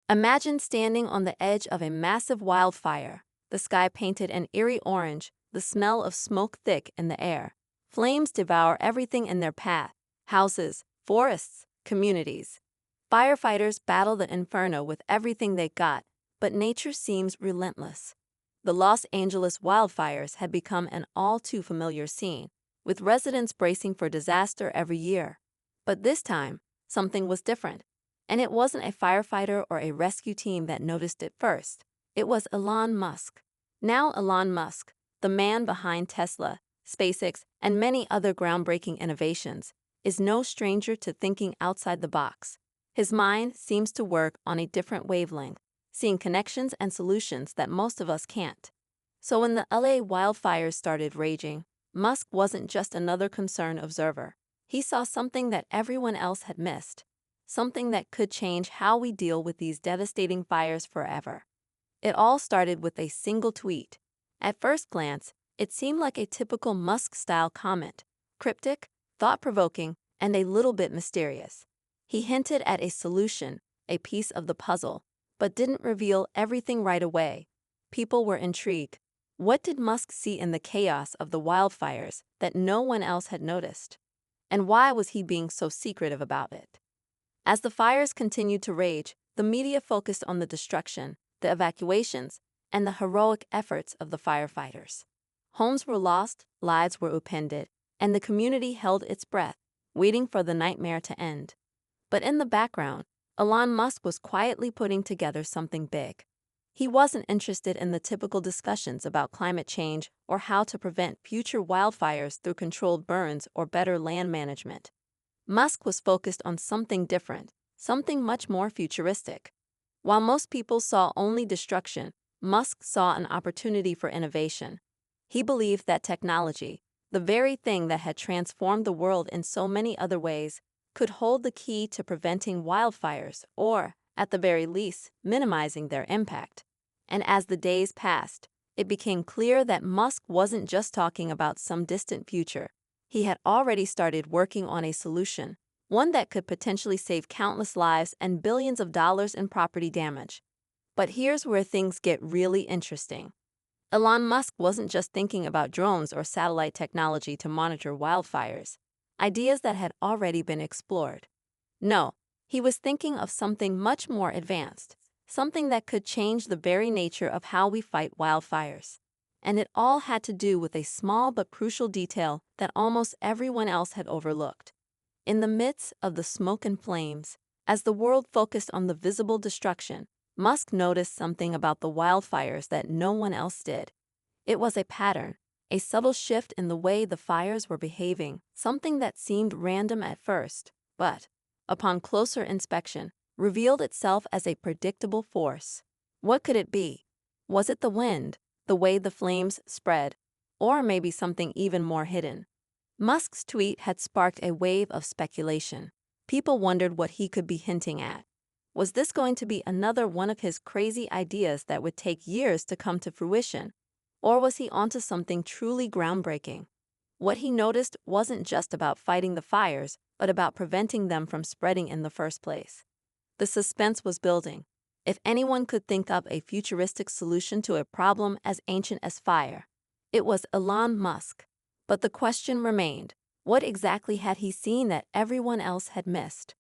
Imagine standing on the edge of a massive wildfire, the sky painted an eerie orange, the smell of smoke thick in the air. Flames devour everything in their path: houses, forests, communities. Firefighters battle the inferno with everything they got, but nature seems relentless. The Los Angeles wildfires had become an all-too-familiar scene, with residents bracing for disaster every year. But this time, something was different. And it wasn't a firefighter or a rescue team that noticed it first. It was Elon Musk. Now Elon Musk, the man behind Tesla, SpaceX, and many other groundbreaking innovations, is no stranger to thinking outside the box. His mind seems to work on a different wavelength, seeing connections and solutions that most of us can't. So when the LA wildfires started raging, Musk wasn't just another concerned observer. He saw something that everyone else had missed. Something that could change how we deal with these devastating fires forever. It all started with a single tweet. At first glance, it seemed like a typical Musk-style comment, cryptic, thought-provoking, and a little bit mysterious. He hinted at a solution, a piece of the puzzle, but didn't reveal everything right away. People were intrigued. What did Musk see in the chaos of the wildfires that no one else had noticed? And why was he being so secretive about it? As the fires continued to rage, the media focused on the destruction, the evacuations, and the heroic efforts of the firefighters. Homes were lost, lives were upended, and the community held its breath, waiting for the nightmare to end. But in the background, Elon Musk was quietly putting together something big. He wasn't interested in the typical discussions about climate change or how to prevent future wildfires through controlled burns or better land management. Musk was focused on something different, something much more futuristic. While most people saw only destruction, Musk saw an opportunity for innovation. He believed that technology, the very thing that had transformed the world in so many other ways, could hold the key to preventing wildfires or, at the very least, minimizing their impact. And as the days passed, it became clear that Musk wasn't just talking about some distant future. He had already started working on a solution, one that could potentially save countless lives and billions of dollars in property damage. But here's where things get really interesting. Elon Musk wasn't just thinking about drones or satellite technology to monitor wildfires, ideas that had already been explored. No, he was thinking of something much more advanced, something that could change the very nature of how we fight wildfires. And it all had to do with a small but crucial detail that almost everyone else had overlooked. In the midst of the smoke and flames, as the world focused on the visible destruction, Musk noticed something about the wildfires that no one else did. It was a pattern, a subtle shift in the way the fires were behaving, something that seemed random at first, but, upon closer inspection, revealed itself as a predictable force. What could it be? Was it the wind, the way the flames spread, or maybe something even more hidden? Musk's tweet had sparked a wave of speculation. People wondered what he could be hinting at. Was this going to be another one of his crazy ideas that would take years to come to fruition? Or was he onto something truly groundbreaking? What he noticed wasn't just about fighting the fires, but about preventing them from spreading in the first place. The suspense was building. If anyone could think up a futuristic solution to a problem as ancient as fire, it was Elon Musk. But the question remained, what exactly had he seen that everyone else had missed?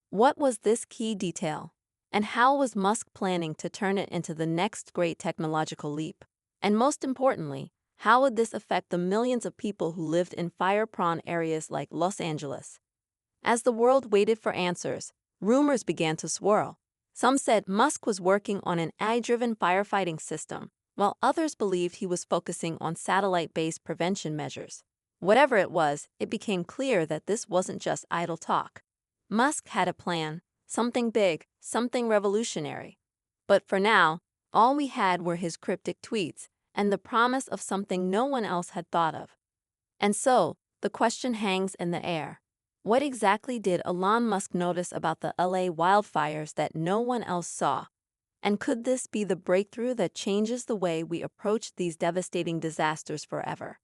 What was this key detail? And how was Musk planning to turn it into the next great technological leap? And most importantly, how would this affect the millions of people who lived in fire-prone areas like Los Angeles? As the world waited for answers, rumors began to swirl. Some said Musk was working on an AI-driven firefighting system, while others believed he was focusing on satellite-based prevention measures. Whatever it was, it became clear that this wasn't just idle talk. Musk had a plan, something big, something revolutionary. But for now, all we had were his cryptic tweets and the promise of something no one else had thought of. And so, the question hangs in the air. What exactly did Elon Musk notice about the LA wildfires that no one else saw? And could this be the breakthrough that changes the way we approach these devastating disasters forever?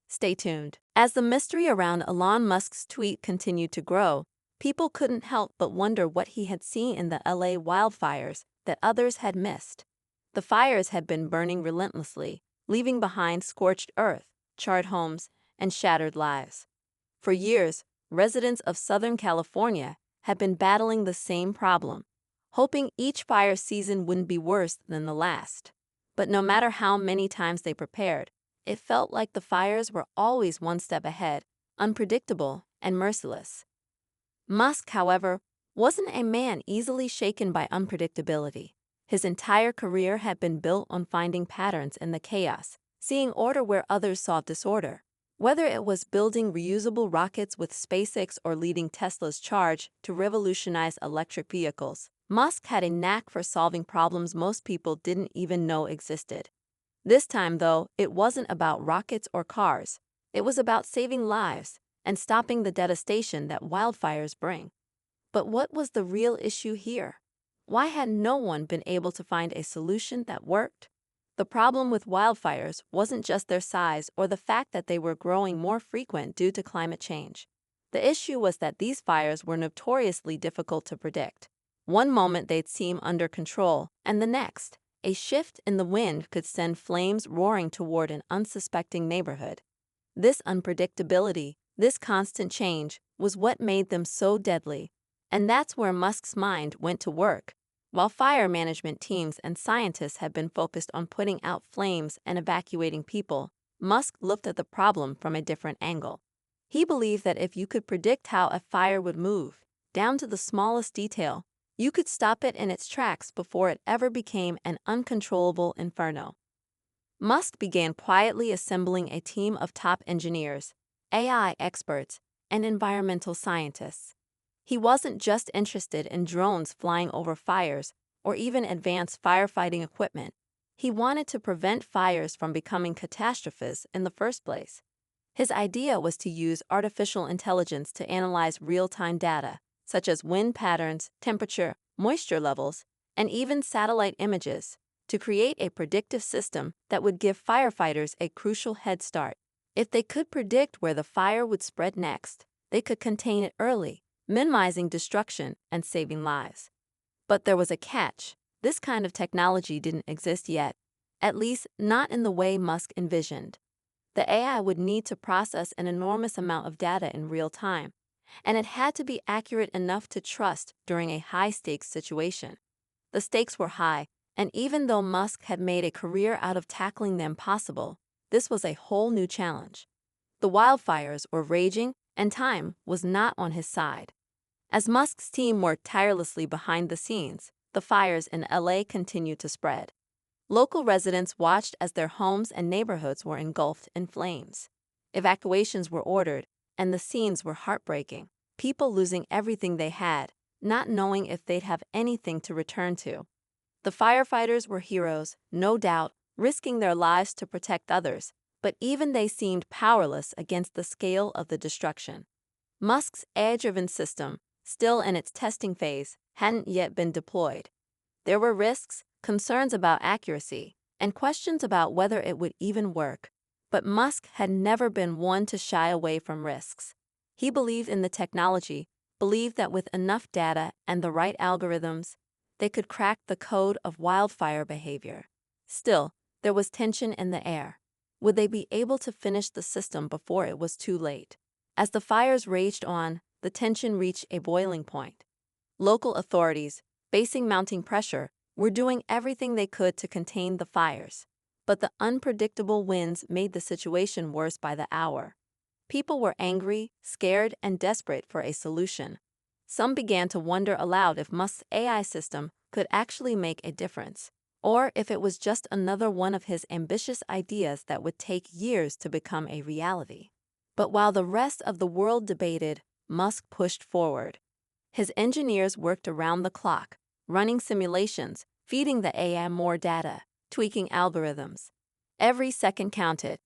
Stay tuned. As the mystery around Elon Musk's tweet continued to grow, people couldn't help but wonder what he had seen in the LA wildfires that others had missed. The fires had been burning relentlessly, leaving behind scorched earth, charred homes, and shattered lives. For years, residents of Southern California had been battling the same problem, hoping each fire season wouldn't be worse than the last. But no matter how many times they prepared, it felt like the fires were always one step ahead, unpredictable and merciless. Musk, however, wasn't a man easily shaken by unpredictability. His entire career had been built on finding patterns in the chaos, seeing order where others saw disorder. Whether it was building reusable rockets with SpaceX or leading Tesla's charge to revolutionize electric vehicles, Musk had a knack for solving problems most people didn't even know existed. This time, though, it wasn't about rockets or cars. It was about saving lives and stopping the devastation that wildfires bring. But what was the real issue here? Why had no one been able to find a solution that worked? The problem with wildfires wasn't just their size or the fact that they were growing more frequent due to climate change. The issue was that these fires were notoriously difficult to predict. One moment they'd seem under control, and the next, a shift in the wind could send flames roaring toward an unsuspecting neighborhood. This unpredictability, this constant change, was what made them so deadly. And that's where Musk's mind went to work. While fire management teams and scientists had been focused on putting out flames and evacuating people, Musk looked at the problem from a different angle. He believed that if you could predict how a fire would move, down to the smallest detail, you could stop it in its tracks before it ever became an uncontrollable inferno. Musk began quietly assembling a team of top engineers, AI experts, and environmental scientists. He wasn't just interested in drones flying over fires or even advanced firefighting equipment. He wanted to prevent fires from becoming catastrophes in the first place. His idea was to use artificial intelligence to analyze real-time data, such as wind patterns, temperature, moisture levels, and even satellite images, to create a predictive system that would give firefighters a crucial head start. If they could predict where the fire would spread next, they could contain it early, minimizing destruction and saving lives. But there was a catch. This kind of technology didn't exist yet, at least not in the way Musk envisioned. The AI would need to process an enormous amount of data in real time, and it had to be accurate enough to trust during a high-stakes situation. The stakes were high, and even though Musk had made a career out of tackling the impossible, this was a whole new challenge. The wildfires were raging, and time was not on his side. As Musk's team worked tirelessly behind the scenes, the fires in LA continued to spread. Local residents watched as their homes and neighborhoods were engulfed in flames. Evacuations were ordered, and the scenes were heartbreaking. People losing everything they had, not knowing if they'd have anything to return to. The firefighters were heroes, no doubt, risking their lives to protect others, but even they seemed powerless against the scale of the destruction. Musk's AI-driven system, still in its testing phase, hadn't yet been deployed. There were risks, concerns about accuracy, and questions about whether it would even work. But Musk had never been one to shy away from risks. He believed in the technology, believed that with enough data and the right algorithms, they could crack the code of wildfire behavior. Still, there was tension in the air. Would they be able to finish the system before it was too late? As the fires raged on, the tension reached a boiling point. Local authorities, facing mounting pressure, were doing everything they could to contain the fires. But the unpredictable winds made the situation worse by the hour. People were angry, scared, and desperate for a solution. Some began to wonder aloud if Musk's AI system could actually make a difference, or if it was just another one of his ambitious ideas that would take years to become a reality. But while the rest of the world debated, Musk pushed forward. His engineers worked around the clock, running simulations, feeding the AI more data, tweaking algorithms. Every second counted.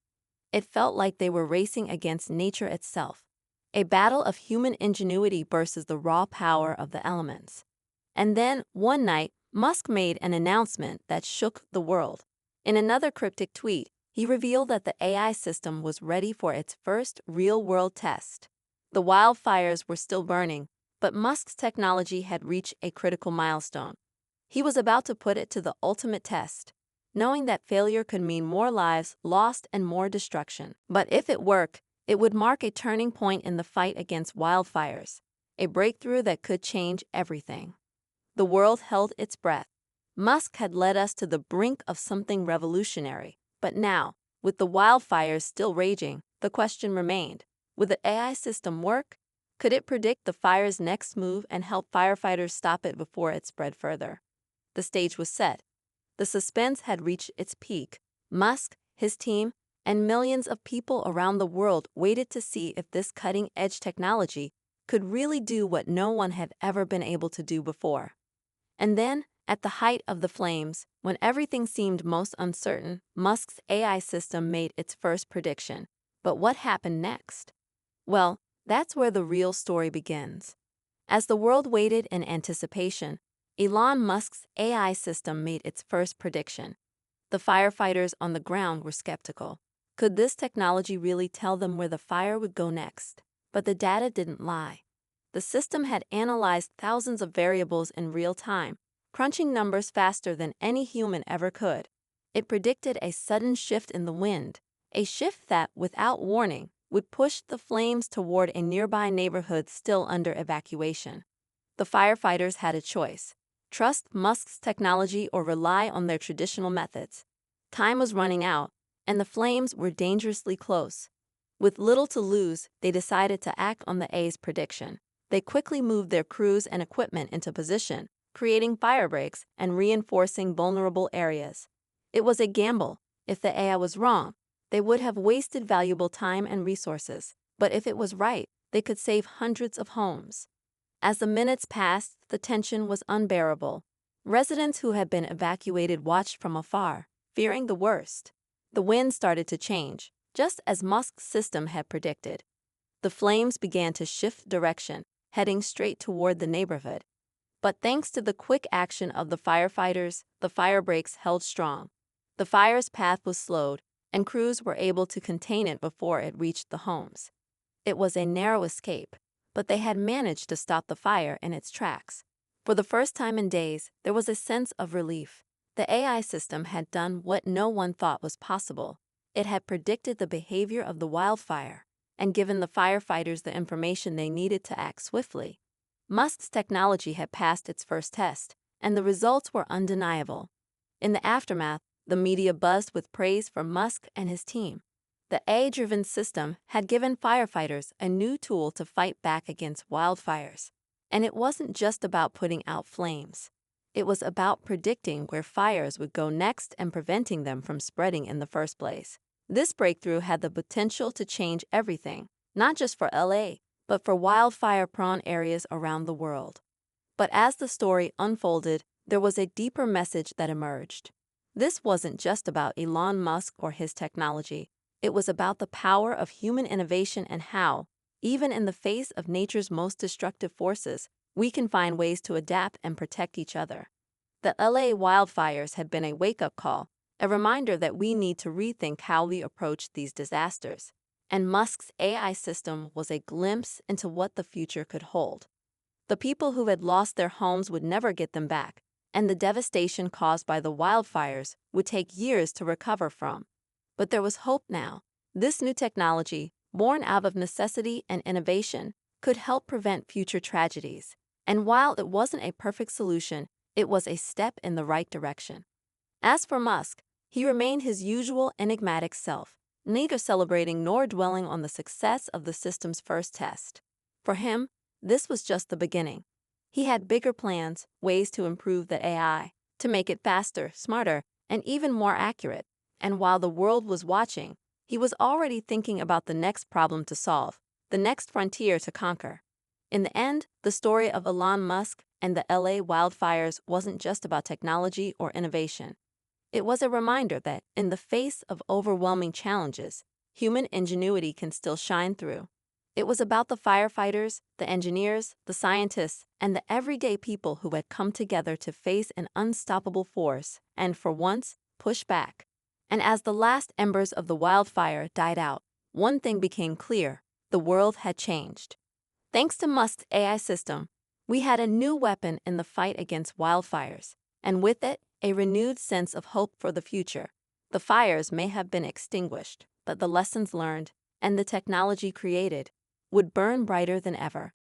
It felt like they were racing against nature itself, a battle of human ingenuity versus the raw power of the elements. And then, one night, Musk made an announcement that shook the world. In another cryptic tweet, he revealed that the AI system was ready for its first real-world test. The wildfires were still burning, but Musk's technology had reached a critical milestone. He was about to put it to the ultimate test, knowing that failure could mean more lives lost and more destruction. But if it worked, it would mark a turning point in the fight against wildfires, a breakthrough that could change everything. The world held its breath. Musk had led us to the brink of something revolutionary. But now, with the wildfires still raging, the question remained, would the AI system work? Could it predict the fire's next move and help firefighters stop it before it spread further? The stage was set. The suspense had reached its peak. Musk, his team, and millions of people around the world waited to see if this cutting-edge technology could really do what no one had ever been able to do before. And then, at the height of the flames, when everything seemed most uncertain, Musk's AI system made its first prediction. But what happened next? Well, that's where the real story begins. As the world waited in anticipation, Elon Musk's AI system made its first prediction. The firefighters on the ground were skeptical. Could this technology really tell them where the fire would go next? But the data didn't lie. The system had analyzed thousands of variables in real time, crunching numbers faster than any human ever could. It predicted a sudden shift in the wind, a shift that, without warning, would push the flames toward a nearby neighborhood still under evacuation. The firefighters had a choice: trust Musk's technology or rely on their traditional methods. Time was running out, and the flames were dangerously close. With little to lose, they decided to act on the AI's prediction. They quickly moved their crews and equipment into position, creating fire breaks and reinforcing vulnerable areas. It was a gamble. If the AI was wrong, they would have wasted valuable time and resources. But if it was right, they could save hundreds of homes. As the minutes passed, the tension was unbearable. Residents who had been evacuated watched from afar, fearing the worst. The wind started to change, just as Musk's system had predicted. The flames began to shift direction, heading straight toward the neighborhood. But thanks to the quick action of the firefighters, the fire breaks held strong. The fire's path was slowed, and crews were able to contain it before it reached the homes. It was a narrow escape, but they had managed to stop the fire in its tracks. For the first time in days, there was a sense of relief. The AI system had done what no one thought was possible. It had predicted the behavior of the wildfire and given the firefighters the information they needed to act swiftly. Musk's technology had passed its first test, and the results were undeniable. In the aftermath, the media buzzed with praise for Musk and his team. The AI-driven system had given firefighters a new tool to fight back against wildfires. And it wasn't just about putting out flames. It was about predicting where fires would go next and preventing them from spreading in the first place. This breakthrough had the potential to change everything, not just for LA, but for wildfire-prone areas around the world. But as the story unfolded, there was a deeper message that emerged. This wasn't just about Elon Musk or his technology. It was about the power of human innovation and how, even in the face of nature's most destructive forces, we can find ways to adapt and protect each other. The LA wildfires had been a wake-up call, a reminder that we need to rethink how we approach these disasters. And Musk's AI system was a glimpse into what the future could hold. The people who had lost their homes would never get them back, and the devastation caused by the wildfires would take years to recover from. But there was hope now. This new technology, born out of necessity and innovation, could help prevent future tragedies. And while it wasn't a perfect solution, it was a step in the right direction. As for Musk, he remained his usual enigmatic self, neither celebrating nor dwelling on the success of the system's first test. For him, this was just the beginning. He had bigger plans, ways to improve the AI, to make it faster, smarter, and even more accurate. And while the world was watching, he was already thinking about the next problem to solve, the next frontier to conquer. In the end, the story of Elon Musk and the LA wildfires wasn't just about technology or innovation. It was a reminder that, in the face of overwhelming challenges, human ingenuity can still shine through. It was about the firefighters, the engineers, the scientists, and the everyday people who had come together to face an unstoppable force and, for once, push back. And as the last embers of the wildfire died out, one thing became clear: the world had changed. Thanks to Musk's AI system, we had a new weapon in the fight against wildfires, and with it, a renewed sense of hope for the future. The fires may have been extinguished, but the lessons learned and the technology created would burn brighter than ever.